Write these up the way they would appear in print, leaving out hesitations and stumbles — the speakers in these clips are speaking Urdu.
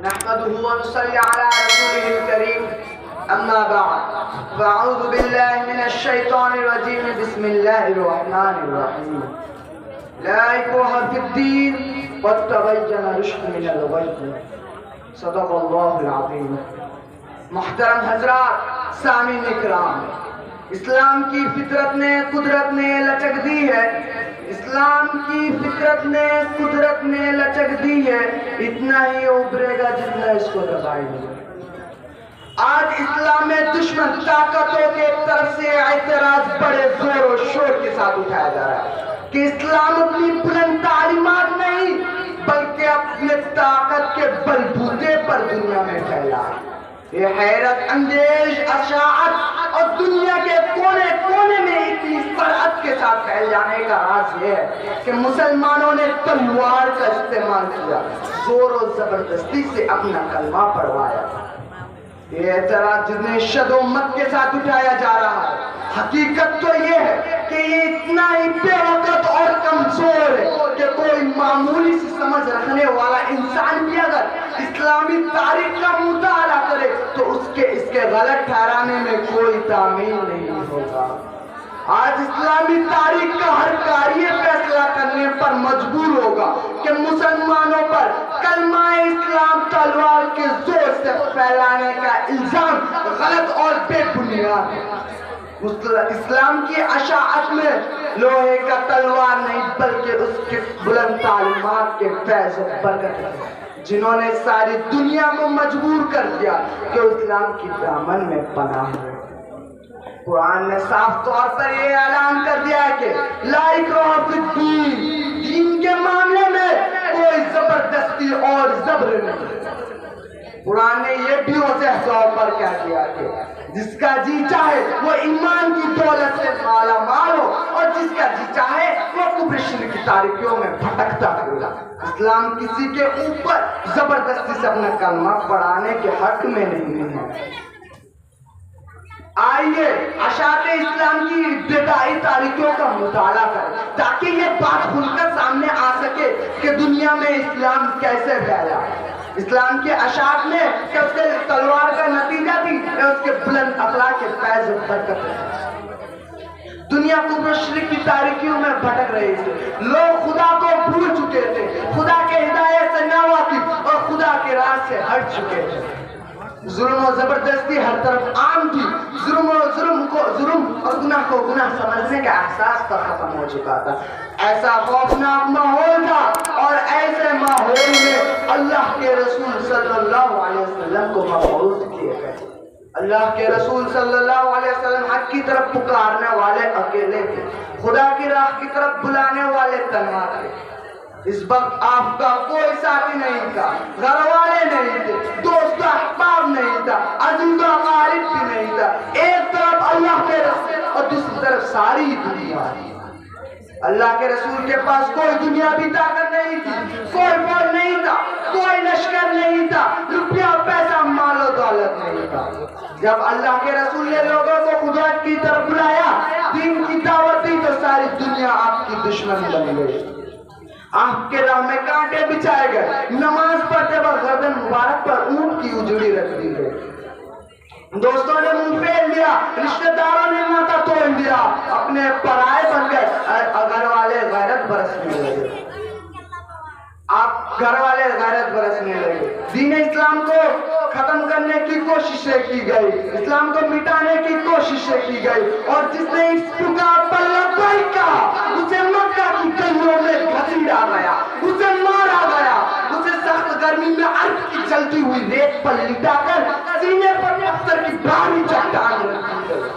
نحمده ونصلي على رسوله الكريم أما بعد فأعوذ بالله من الشيطان الرجيم بسم الله الرحمن الرحيم لا إكراه في الدين قد تبين الرشد من الغي صدق الله العظيم. محترم حضرات سامعین اکرام، اسلام کی فطرت نے قدرت نے لچک دی ہے، اسلام کی فطرت نے قدرت نے لچک دی ہے، اتنا ہی ابھرے گا جتنا اس کو دبائے گا. آج اسلام میں دشمن طاقتوں کے طرف سے اعتراض بڑے زور و شور کے ساتھ اٹھایا جا رہا ہے کہ اسلام اپنی بلند تعلیمات نہیں بلکہ اپنے طاقت کے بلبوتے پر دنیا میں پھیلا ہے. یہ حیرت انگیز اشاعت اور دنیا کے کونے کونے میں اتنی سرعت کے ساتھ پھیل جانے کا راز یہ ہے کہ مسلمانوں نے تلوار کا استعمال کیا، زور و زبردستی سے اپنا کلمہ پڑھوایا. یہ اعتراض جتنے شدت کے ساتھ اٹھایا جا رہا ہے، حقیقت تو یہ ہے کہ یہ اتنا ہی بے وقت اور کمزور ہے کہ کوئی معمولی سی سمجھ رکھنے والا انسان بھی اگر اسلامی تاریخ کا مطالعہ کرے تو اس کے غلط ٹھہرانے میں کوئی تعمیل نہیں ہوگا. آج اسلامی تاریخ کا ہر قاری فیصلہ کرنے پر مجبور ہوگا کہ مسلمانوں پر کلمہ اسلام تلوار کے زور سے پھیلانے کا الزام غلط اور بے بنیاد ہے. اسلام کی اشاعت میں لوہے کا تلوار نہیں بلکہ اس کے بلند تعلیمات کے فیض و برکت ہے جنہوں نے ساری دنیا کو مجبور کر دیا کہ اسلام کی دامن میں پناہ ہے. قرآن نے صاف طور پر یہ اعلان کر دیا ہے کہ لا اکراہ فی الدین، دین کے معاملے میں کوئی زبردستی اور زبر نہیں. قرآن نے یہ بھی واضح طور پر کیا کیا کہ جس کا جی چاہے وہ ایمان کی دولت سے مالا مال ہو اور جس کا جی چاہے وہ کفر شرک کی تاریکیوں میں بھٹکتا پھرے. اسلام کسی کے اوپر زبردستی سے اپنا کلمہ پڑھانے کے حق میں نہیں ہے. آئیے اشاعت اسلام کی ابتدائی تاریخیوں کا مطالعہ کریں تاکہ یہ بات کھل کر سامنے آ سکے کہ دنیا میں اسلام کیسے پھیلا. اسلام کے اشاعت میں کہ اس کے تلوار کا نتیجہ تھی یا اس کے بلند اخلاق کے فیض و برکت ہے. دنیا کفر شرک کی تاریکیوں میں بھٹک رہی تھی، لوگ خدا کو بھول چکے تھے، خدا کے ہدایت سے ناواقف اور خدا کے راہ سے ہٹ چکے تھے. ظلم و زبردستی ہر طرف عام تھی، ظلم اور گناہ کو گناہ سمجھنے کا احساس پر ختم ہو چکا تھا. ایسا خوفناک ماحول تھا اور ایسے ماحول میں اللہ کے رسول صلی اللہ علیہ وسلم کو مبعوث کیے گئے. اللہ کے رسول صلی اللہ علیہ وسلم حق کی طرف پکارنے والے اکیلے تھے، خدا کی راہ کی طرف بلانے والے تنہا تھے. اس وقت آپ کا کوئی ساتھی نہیں تھا، گھر والے نہیں تھے، دوست احباب نہیں تھا، عزیز و اقارب بھی نہیں تھا. ایک طرف اللہ کے رسول اور دوسری طرف ساری دنیا. اللہ کے رسول کے پاس کوئی دنیاوی طاقت نہیں تھی، کوئی فوج نہیں تھا، کوئی لشکر نہیں تھا، روپیہ پیسہ مال و دولت نہیں تھا. جب اللہ کے رسول نے لوگوں کو خدا کی طرف بلایا، دین کی دعوت دی تو ساری دنیا آپ کی دشمن بن گئی. آپ کے راہ میں کانٹے بچھائے گئے، نماز پڑھتے وقت گردن مبارک پر اونٹ کی اجڑی رکھ دی گئی، دوستوں نے منہ پھیر لیا، رشتہ داروں نے ناتا توڑ دیا، اپنے پرائے بن گئے. گھر والے غیرت برسنے لگے، آپ گھر والے غیرت برسنے لگے. دین اسلام کو ختم کرنے کی کوششیں کی گئی، اسلام کو مٹانے کی کوششیں کی گئی، اور جس نے اس پکار پر لبیک کہا اسے مکہ کی گلیوں میں گھسیٹا گیا، اسے مارا گیا، اسے سخت گرمی میں عرق کی جلتی ہوئی ریت پر لٹا کر سینے پر پتھر کی بھاری چٹان رکھی گئی.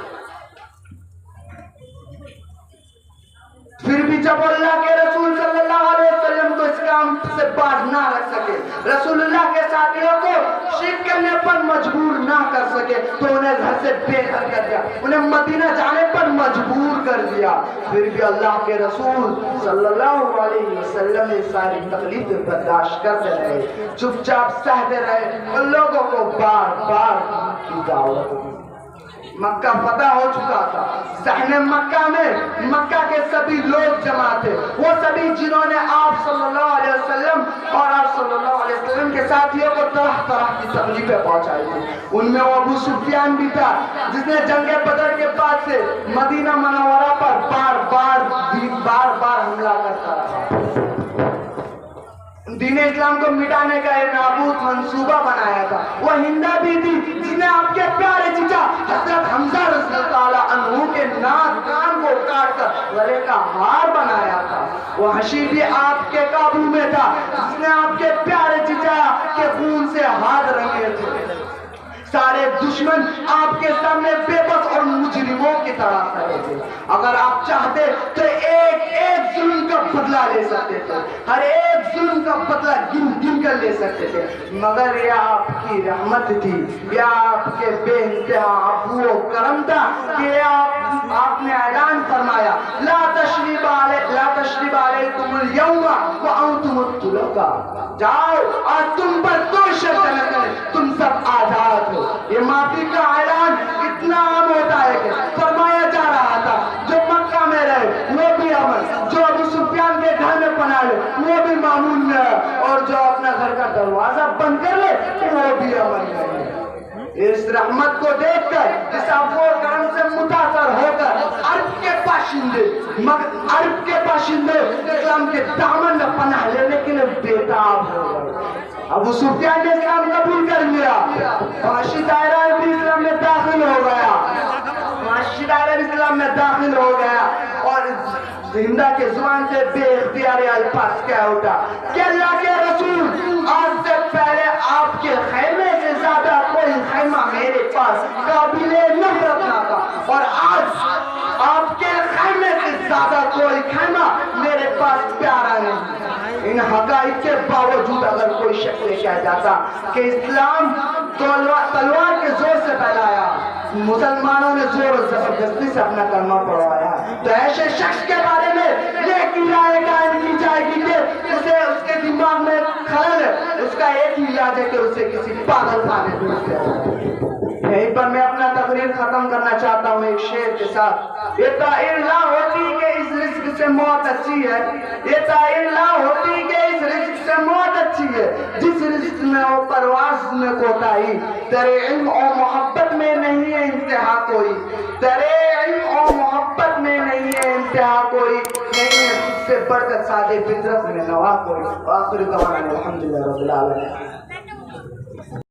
پھر بھی جب اللہ کے رسول صلی اللہ علیہ وسلم کو اس کام سے باز نہ رکھ سکے، رسول اللہ کے ساتھیوں کو شرک کرنے پر مجبور نہ کر سکے تو انہیں گھر سے بے گھر کر دیا، انہیں مدینہ جانے پر مجبور کر دیا. پھر بھی اللہ کے رسول صلی اللہ علیہ وسلم نے ساری تکلیفیں برداشت کرتے رہے، چپ چاپ سہتے رہے اور لوگوں کو بار بار کی دعوت دی. مکہ فتح ہو چکا تھا، صحن مکہ میں مکہ کے سبھی لوگ جمع تھے، وہ سبھی جنہوں نے آپ صلی اللہ علیہ وسلم اور آپ صلی اللہ علیہ وسلم وسلم کے ساتھیوں کو طرح طرح کی تکلیفیں پہنچائی تھی. ان میں وہ ابو سفیان بھی تھا جس نے جنگ بدر کے بعد سے مدینہ منورہ پر بار بار حملہ کرتا رہا. دین اسلام کو مٹانے کا ایک نابود منصوبہ بنایا تھا. وہ ہندا بھی تھی جس نے آپ کے پیارے چچا حضرت حمزہ رضی اللہ عنہ کے ناک کان کو کاٹ کر گلے کا ہار بنایا تھا. وہ حشی بھی آپ کے قابو میں تھا جس نے آپ کے پیارے چچا کے خون سے ہاتھ رنگے تھے. سارے دشمن آپ کے سامنے بے بس اور مجرموں کی طرح کھڑے تھے. اگر آپ چاہتے تو ایک ایک ظلم کا بدلہ لے سکتے تھے, ہر ایک ظلم کا بدلہ گن کر لے سکتے تھے, مگر یہ آپ کی رحمت تھی, یہ آپ کے بے انتہا عفو و کرم تھا کہ آپ نے اعلان فرمایا لا تشریب علیکم اليوم وانتم الطلقاء. جاؤ آج تم پر کوئی شرط نہ کرے, تم سب آزاد ہو. یہ معافی کا اعلان اتنا عام ہوتا ہے کہ فرمایا جا رہا تھا جو مکہ میں رہے وہ بھی امن, جو ابو سفیان کے گھر میں پناہ لے وہ بھی معمول میں ہے, اور جو اپنا گھر کا دروازہ بند کر لے وہ بھی امن میں ہے. اس رحمت کو دیکھ کر اس عفو و کرم سے متاثر ہو کر عرب کے باشندے اسلام کے دامن میں پناہ لینے کے لیے بےتاب ہو گئے. ابو سفیان نے اسلام قبول کر لیا, معاشی دائرہ بھی اسلام میں داخل ہو گیا, اور زندہ کے زبان سے بے اختیار الفاظ کیا اٹھا کہ اللہ کے رسول آج سے پہلے آپ کے خیمے سے زیادہ کوئی خیمہ میرے پاس قابل نفرت نہ تھا, اور آج آپ کے خیمے سے زیادہ کوئی خیمہ میرے پاس پیارا نہیں. ان حقائق کے باوجود اگر کوئی شخص کہہ جاتا کہ اسلام تلوار کے زور سے پھیلایا, مسلمانوں نے زور و زبردستی سے اپنا کلمہ پڑھوایا, تو ایسے شخص کے بارے میں یہ کی رائے قائم کی جائے گی کہ اسے اس کے دماغ میں خلل ہے, اس کا ایک ہی علاج ہے کہ اسے کسی پاگل خانے میں بھیج دیا. یہیں پر میں اپنا تقریر ختم کرنا چاہتا ہوں ایک شعر کے ساتھ. یہ طائر نہ ہوتی کہ اس رزق سے موت اچھی ہے, یہ طائر نہ ہوتی کہ اس رزق سے موت اچھی ہے, جس رزق میں ہو پرواز میں کوتاہی, تیرے علم اور محبت میں نہیں ہے انتہا کوئی, تیرے علم اور محبت میں نہیں ہے انتہا کوئی, نہیں ہے تجھ سے بڑھ کر سادے فطرت میں نوا کوئی. وآخر دعوانا الحمدللہ رب العالمین.